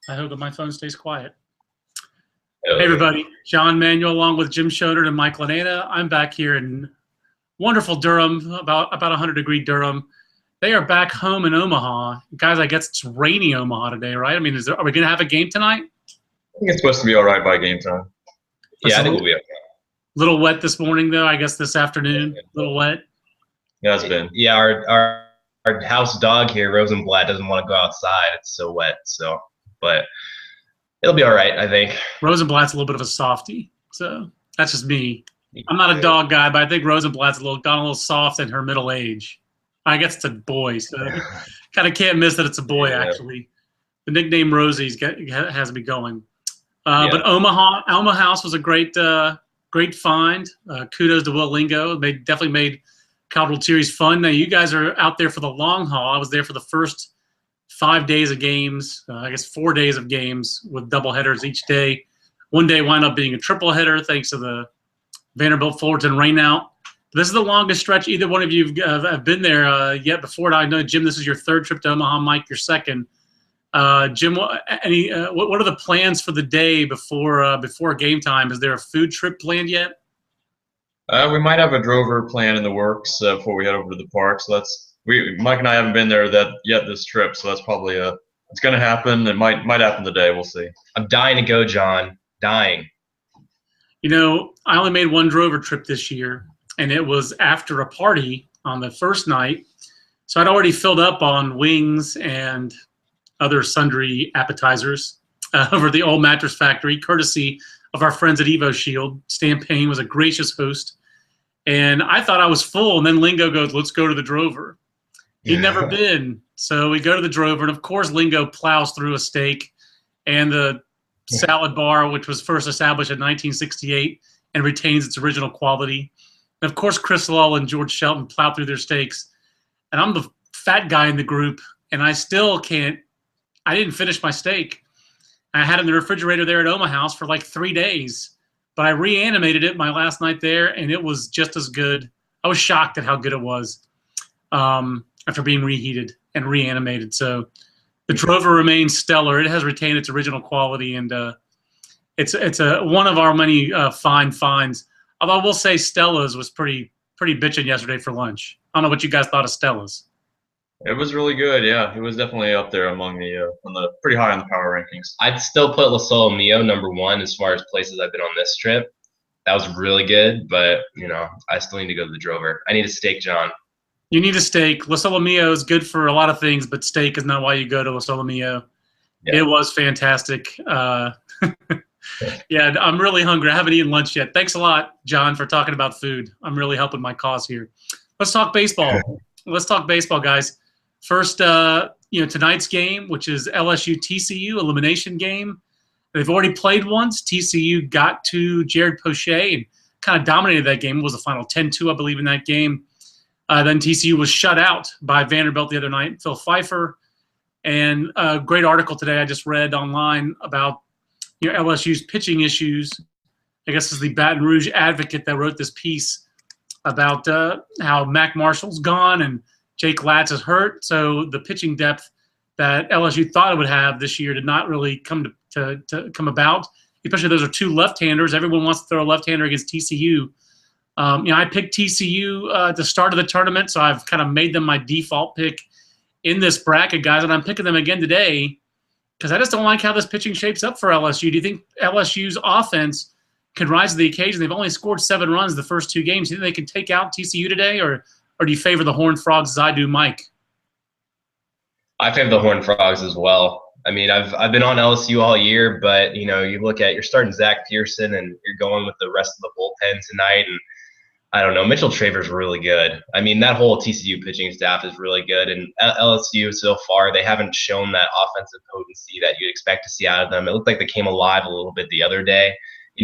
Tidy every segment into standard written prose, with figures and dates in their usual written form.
I hope that my phone stays quiet. Hello. Hey, everybody. John Manuel along with Jim Schoder and Mike Laneta. I'm back here in wonderful Durham, about 100-degree Durham. They are back home in Omaha. Guys, I guess it's rainy Omaha today, right? I mean, are we going to have a game tonight? I think it's supposed to be all right by game time. Yeah, I think we'll be okay. Little wet this morning, though. I guess this afternoon, little wet. It has been. Yeah, our house dog here, Rosenblatt, doesn't want to go outside. It's so wet. So, but it'll be all right, I think. Rosenblatt's a little bit of a softie, so that's just me. I'm not a dog guy, but I think Rosenblatt's gone a little soft in her middle age. I guess it's a boy, so kind of can't miss that it's a boy, actually. The nickname Rosie's has me going. But Omaha House was a great find. Kudos to Will Lingo. They definitely made College World Series fun. Now, you guys are out there for the long haul. I was there for the first 5 days of games, I guess 4 days of games with double headers each day. One day wound up being a triple header thanks to the Vanderbilt Fullerton rainout. This is the longest stretch either one of you have been there yet before. I know, Jim, this is your third trip to Omaha. Mike, your second. Jim, what are the plans for the day before game time? Is there a food trip planned yet? We might have a drover plan in the works before we head over to the park. So Mike and I haven't been there yet this trip, so that's probably it's going to happen. It might happen today. We'll see. I'm dying to go, John. Dying. You know, I only made one drover trip this year, and it was after a party on the first night. So I'd already filled up on wings and other sundry appetizers over at the Old Mattress Factory, courtesy of our friends at Evo Shield. Stan Payne was a gracious host. And I thought I was full, and then Lingo goes, "Let's go to the drover." He'd never been. So we go to the drover, and of course Lingo plows through a steak and the salad bar, which was first established in 1968 and retains its original quality. And of course Chris Lull and George Shelton plow through their steaks. And I'm the fat guy in the group, and I didn't finish my steak. I had it in the refrigerator there at Omaha House for like 3 days. But I reanimated it my last night there, and it was just as good. I was shocked at how good it was after being reheated and reanimated. So the drover remains stellar. It has retained its original quality, and it's one of our many fine finds. Although I will say Stella's was pretty bitchin' yesterday for lunch. I don't know what you guys thought of Stella's. It was really good, yeah. It was definitely up there among the pretty high on the power rankings. I'd still put La Solo Mio #1 as far as places I've been on this trip. That was really good, but I still need to go to the drover. I need a steak, John. You need a steak. La Solo Mio is good for a lot of things, but steak is not why you go to La Solo Mio. Yeah. It was fantastic. Yeah, I'm really hungry. I haven't eaten lunch yet. Thanks a lot, John, for talking about food. I'm really helping my cause here. Let's talk baseball. Let's talk baseball, guys. First, tonight's game, which is LSU-TCU elimination game. They've already played once. TCU got to Jared Poche and kind of dominated that game. It was the final 10-2, I believe, in that game. Then TCU was shut out by Vanderbilt the other night, Phil Pfeiffer. And a great article today I just read online about LSU's pitching issues. I guess it's the Baton Rouge Advocate that wrote this piece about how Mac Marshall's gone and Jake Latz is hurt. So the pitching depth that LSU thought it would have this year did not really come to come about. Especially those are two left-handers. Everyone wants to throw a left-hander against TCU. I picked TCU at the start of the tournament, so I've kind of made them my default pick in this bracket, guys, and I'm picking them again today because I just don't like how this pitching shapes up for LSU. Do you think LSU's offense can rise to the occasion? They've only scored 7 runs the first 2 games. Do you think they can take out TCU today, or do you favor the Horned Frogs as I do, Mike? I favor the Horned Frogs as well. I mean, I've been on LSU all year, but you look at, you're starting Zach Pearson and you're going with the rest of the bullpen tonight, and I don't know, Mitchell Traver's really good. I mean, that whole TCU pitching staff is really good, and LSU so far, they haven't shown that offensive potency that you'd expect to see out of them. It looked like they came alive a little bit the other day.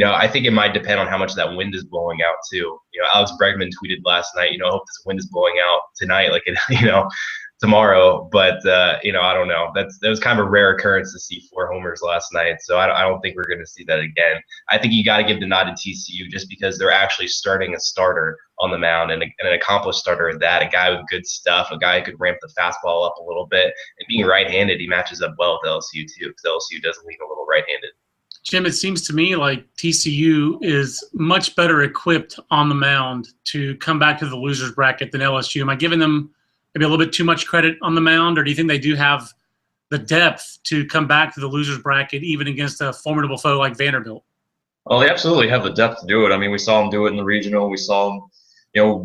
I think it might depend on how much that wind is blowing out too. Alex Bregman tweeted last night, I hope this wind is blowing out tonight, like it, tomorrow. But I don't know. That was kind of a rare occurrence to see 4 homers last night. So I don't think we're going to see that again. I think you got to give the nod to TCU just because they're actually starting a starter on the mound and an accomplished starter at that. A guy with good stuff, a guy who could ramp the fastball up a little bit. And being right-handed, he matches up well with LSU too, because LSU does lean a little right-handed. Jim, it seems to me like TCU is much better equipped on the mound to come back to the losers bracket than LSU. Am I giving them maybe a little bit too much credit on the mound, or do you think they do have the depth to come back to the losers bracket even against a formidable foe like Vanderbilt? Well, they absolutely have the depth to do it. I mean, we saw them do it in the regional. We saw them,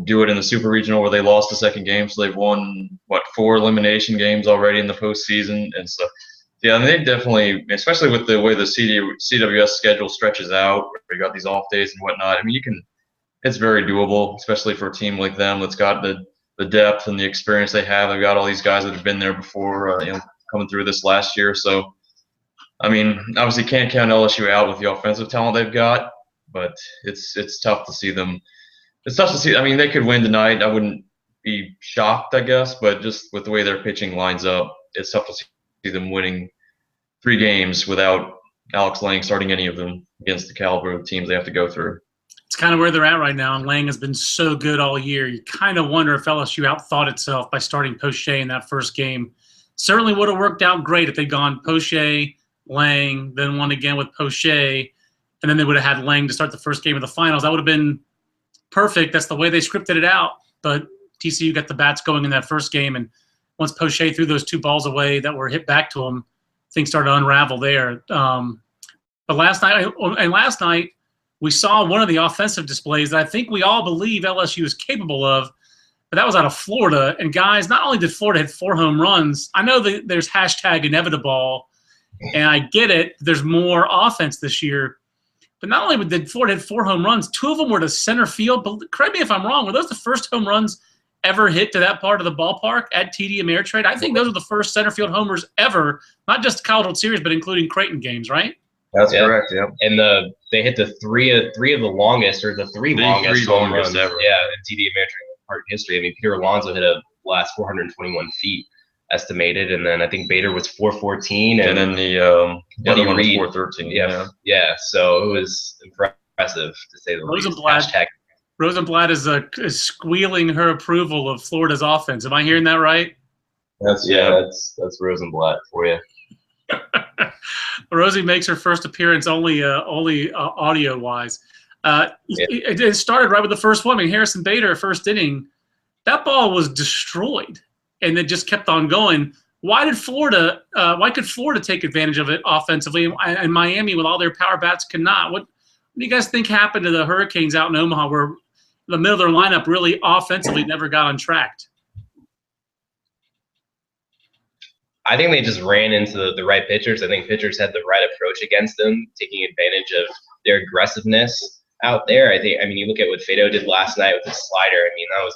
do it in the super regional where they lost the second game. So they've won, 4 elimination games already in the postseason. And so, yeah, I mean, they definitely, especially with the way the CWS schedule stretches out, where you got these off days and whatnot. I mean, it's very doable, especially for a team like them that's got the depth and the experience they have. They've got all these guys that have been there before, coming through this last year. So, I mean, obviously can't count LSU out with the offensive talent they've got, but it's tough to see them. It's tough to see. I mean, they could win tonight. I wouldn't be shocked, I guess, but just with the way their pitching lines up, it's tough to see them winning 3 games without Alex Lang starting any of them against the caliber of teams they have to go through. It's kind of where they're at right now, and Lang has been so good all year. You kind of wonder if LSU outthought itself by starting Poche in that first game. Certainly would have worked out great if they'd gone Poche, Lang, then won again with Poche, and then they would have had Lang to start the first game of the finals. That would have been perfect. That's the way they scripted it out. But TCU got the bats going in that first game, and once Poche threw those 2 balls away that were hit back to him, things started to unravel there. But last night we saw one of the offensive displays that I think we all believe LSU is capable of, but that was out of Florida. And guys, not only did Florida hit 4 home runs, I know that there's hashtag inevitable, and I get it. There's more offense this year. But not only did Florida hit 4 home runs, 2 of them were to center field. But correct me if I'm wrong. Were those the first home runs ever hit to that part of the ballpark at TD Ameritrade? I think those are the first center field homers ever, not just College World Series, but including Creighton games, right? That's correct, yeah. And they hit the three of the longest, or the three longest home runs ever. Yeah, in TD Ameritrade Park history. I mean, Peter Alonso hit a last 421 feet estimated, and then I think Bader was 414, and then the other one was 413. Yeah. So it was impressive to say the least. Rosenblatt is squealing her approval of Florida's offense. Am I hearing that right? That's Rosenblatt for you. Rosie makes her first appearance only audio wise. It started right with the first one. I mean, Harrison Bader, first inning, that ball was destroyed, and it just kept on going. Why could Florida take advantage of it offensively, and Miami with all their power bats cannot? What do you guys think happened to the Hurricanes out in Omaha, where the middle of their lineup really offensively never got untracked? I think they just ran into the right pitchers. I think pitchers had the right approach against them, taking advantage of their aggressiveness out there. I mean, you look at what Fado did last night with his slider. I mean, that was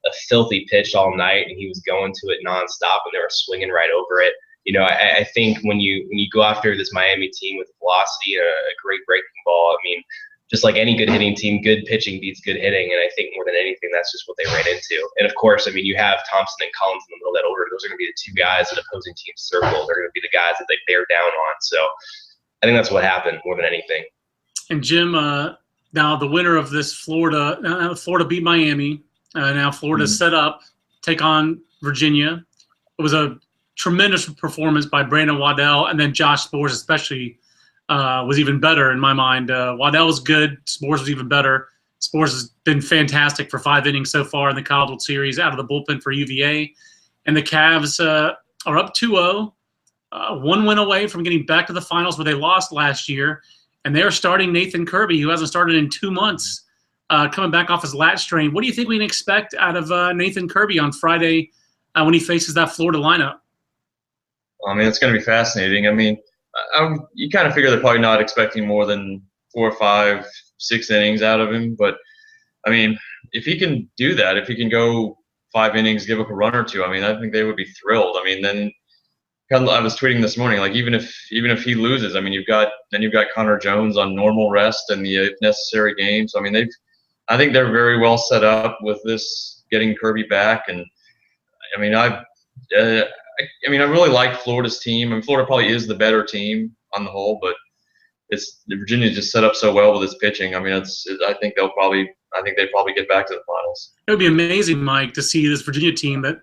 a filthy pitch all night, and he was going to it nonstop, and they were swinging right over it. I think when you go after this Miami team with velocity, a great breaking ball, I mean, just like any good hitting team, good pitching beats good hitting. And I think more than anything, that's just what they ran into. And of course, I mean, you have Thompson and Collins in the middle of that order. Those are going to be the 2 guys that opposing teams circle. They're going to be the guys that they bear down on. So I think that's what happened more than anything. And Jim, now the winner of this Florida beat Miami. Now Florida's set up, take on Virginia. It was a tremendous performance by Brandon Waddell, and then Josh Spores especially was even better in my mind. Waddell was good. Spores was even better. Spores has been fantastic for 5 innings so far in the College World Series out of the bullpen for UVA. And the Cavs are up 2-0, 1 win away from getting back to the finals where they lost last year. And they're starting Nathan Kirby, who hasn't started in 2 months, coming back off his lat strain. What do you think we can expect out of Nathan Kirby on Friday when he faces that Florida lineup? I mean, it's going to be fascinating. I mean, you kind of figure they're probably not expecting more than 4, 5, 6 innings out of him. But, I mean, if he can do that, if he can go 5 innings, give up a run or 2, I mean, I think they would be thrilled. I mean, then I was tweeting this morning, like even if he loses, I mean, you've got Connor Jones on normal rest and the if necessary game. So, I mean, I think they're very well set up with this getting Kirby back. And, I mean, I mean, I really like Florida's team. I mean, Florida probably is the better team on the whole, but Virginia just set up so well with its pitching. I mean, I think they probably get back to the finals. It would be amazing, Mike, to see this Virginia team that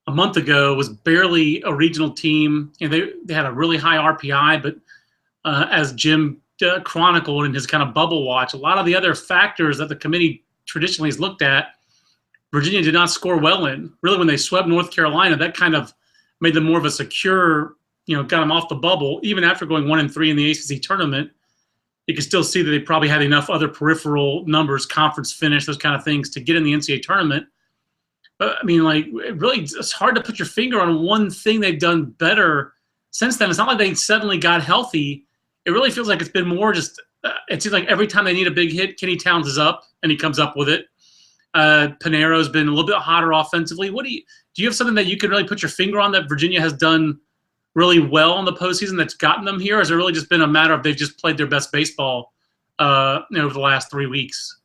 a month ago was barely a regional team. And they had a really high RPI, but as Jim chronicled in his kind of bubble watch, a lot of the other factors that the committee traditionally has looked at, Virginia did not score well in. Really, when they swept North Carolina, that kind of made them more of a secure, got them off the bubble. Even after going 1-3 in the ACC tournament, you can still see that they probably had enough other peripheral numbers, conference finish, those kind of things to get in the NCAA tournament. But I mean, like, it's hard to put your finger on one thing they've done better since then. It's not like they suddenly got healthy. It really feels like it's been more just it seems like every time they need a big hit, Kenny Towns is up, and he comes up with it. Pinero's been a little bit hotter offensively. Do you have something that you can really put your finger on that Virginia has done really well in the postseason that's gotten them here? Or has it really just been a matter of they've just played their best baseball over the last 3 weeks?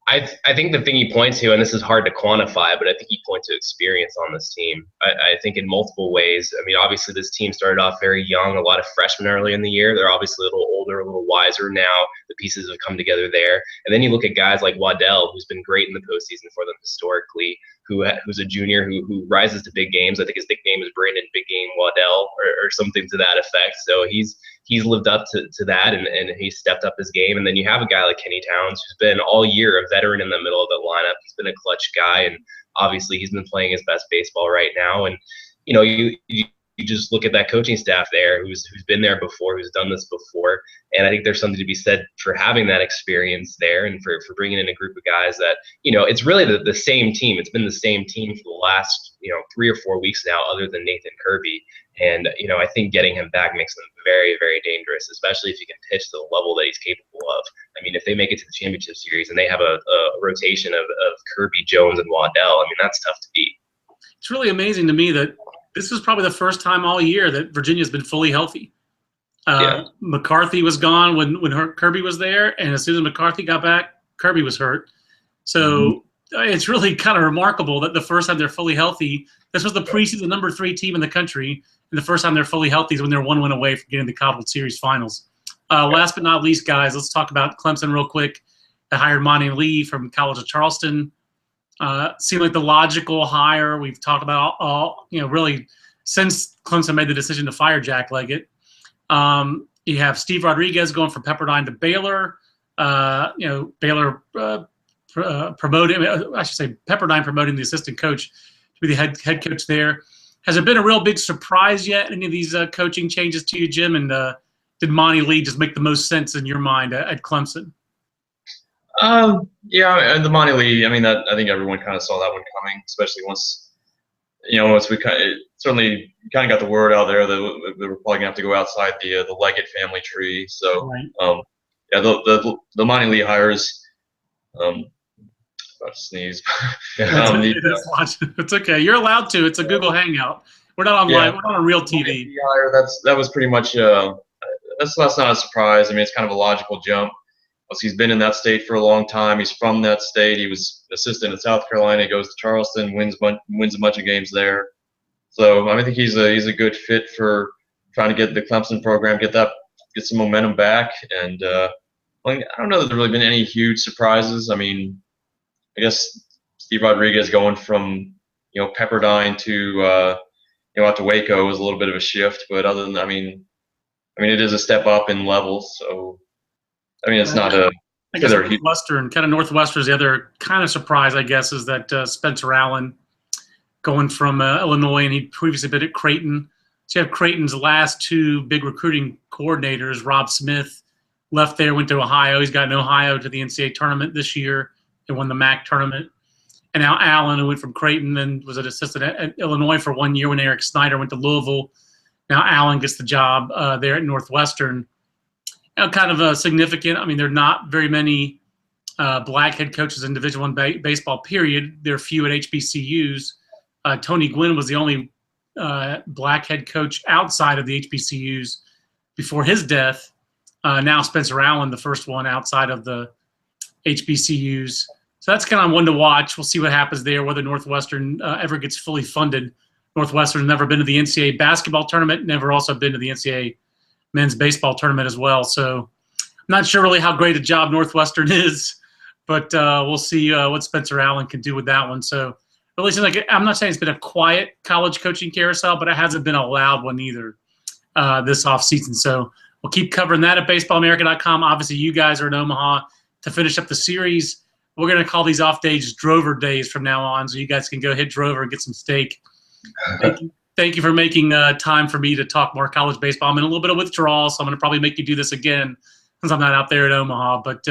I think the thing he points to, and this is hard to quantify, but I think he points to experience on this team. I think in multiple ways. I mean, obviously this team started off very young, a lot of freshmen early in the year. They're obviously a little older, a little wiser now. The pieces have come together there. And then you look at guys like Waddell, who's been great in the postseason for them historically, who's a junior who rises to big games. I think his nickname is Brandon Big Game Waddell or something to that effect. So he's lived up to that, and he's stepped up his game. And then you have a guy like Kenny Towns, who's been all year a veteran in the middle of the lineup. He's been a clutch guy, and obviously he's been playing his best baseball right now. And you just look at that coaching staff there who's been there before, who's done this before. And I think there's something to be said for having that experience there and for bringing in a group of guys that, it's really the same team. It's been the same team for the last, 3 or 4 weeks now, other than Nathan Kirby. And, I think getting him back makes them very, very dangerous, especially if he can pitch to the level that he's capable of. I mean, if they make it to the championship series and they have a rotation of Kirby, Jones, and Waddell, I mean, that's tough to beat. It's really amazing to me that this was probably the first time all year that Virginia's been fully healthy. McCarthy was gone when Kirby was there, and as soon as McCarthy got back, Kirby was hurt. So it's really kind of remarkable that the first time they're fully healthy, this was the preseason number 3 team in the country, and the first time they're fully healthy is when they're 1 win away from getting the Cobble Series finals. Last but not least, guys, let's talk about Clemson real quick. They hired Monty Lee from College of Charleston. Seemed like the logical hire. We've talked about all really since Clemson made the decision to fire Jack Leggett. You have Steve Rodriguez going from Pepperdine to Baylor. Baylor Pepperdine promoting the assistant coach to be the head coach there. Has there been a real big surprise yet? Any of these coaching changes to you, Jim? And did Monty Lee just make the most sense in your mind at Clemson? Yeah, and the Monty Lee. I mean, I think everyone kind of saw that one coming, especially once we certainly kind of got the word out there that we were probably gonna have to go outside the Leggett family tree. So, right. The Monty Lee hires. About to sneeze. It's okay. You're allowed to. It's a Google Hangout. We're not on live. We're not on real TV. That was pretty much. That's not a surprise. I mean, it's kind of a logical jump. He's been in that state for a long time. He's from that state. He was assistant in South Carolina. He goes to Charleston, wins a bunch of games there. So I think he's a good fit for trying to get the Clemson program, get some momentum back. And I don't know that there's really been any huge surprises. I mean, I guess Steve Rodriguez going from Pepperdine to out to Waco was a little bit of a shift, but other than I mean it is a step up in levels. So I mean it's not a. I guess Northwestern's the other kind of surprise. I guess is that Spencer Allen going from Illinois, and he'd previously been at Creighton. So you have Creighton's last 2 big recruiting coordinators. Rob Smith left there, went to Ohio. He's got in Ohio to the NCAA tournament this year. They won the MAC tournament. And now Allen, who went from Creighton and was an assistant at Illinois for 1 year when Eric Snyder went to Louisville. Now Allen gets the job there at Northwestern. Kind of significant. I mean, there are not very many black head coaches in Division I baseball, period. There are few at HBCUs. Tony Gwynn was the only black head coach outside of the HBCUs before his death. Now Spencer Allen, the first one outside of the HBCUs. So that's kind of one to watch. We'll see what happens there, whether Northwestern ever gets fully funded. Northwestern's never been to the NCAA basketball tournament, never also been to the NCAA men's baseball tournament as well. So I'm not sure really how great a job Northwestern is, but we'll see what Spencer Allen can do with that one. So really seems like, I'm not saying it's been a quiet college coaching carousel, but it hasn't been a loud one either this offseason. So we'll keep covering that at baseballamerica.com. Obviously, you guys are in Omaha to finish up the series. We're going to call these off days Drover days from now on, so you guys can go hit Drover and get some steak. Thank you for making time for me to talk more college baseball. I'm in a little bit of withdrawal, so I'm going to probably make you do this again since I'm not out there at Omaha. But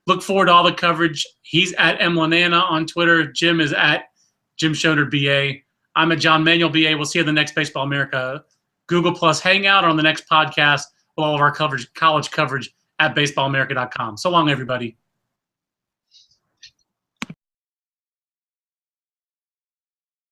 look forward to all the coverage. He's at mlanana on Twitter. Jim is at Jim Schoner BA. I'm at John Manuel BA. We'll see you in the next Baseball America Google Plus Hangout or on the next podcast with all of our college coverage at baseballamerica.com. So long, everybody.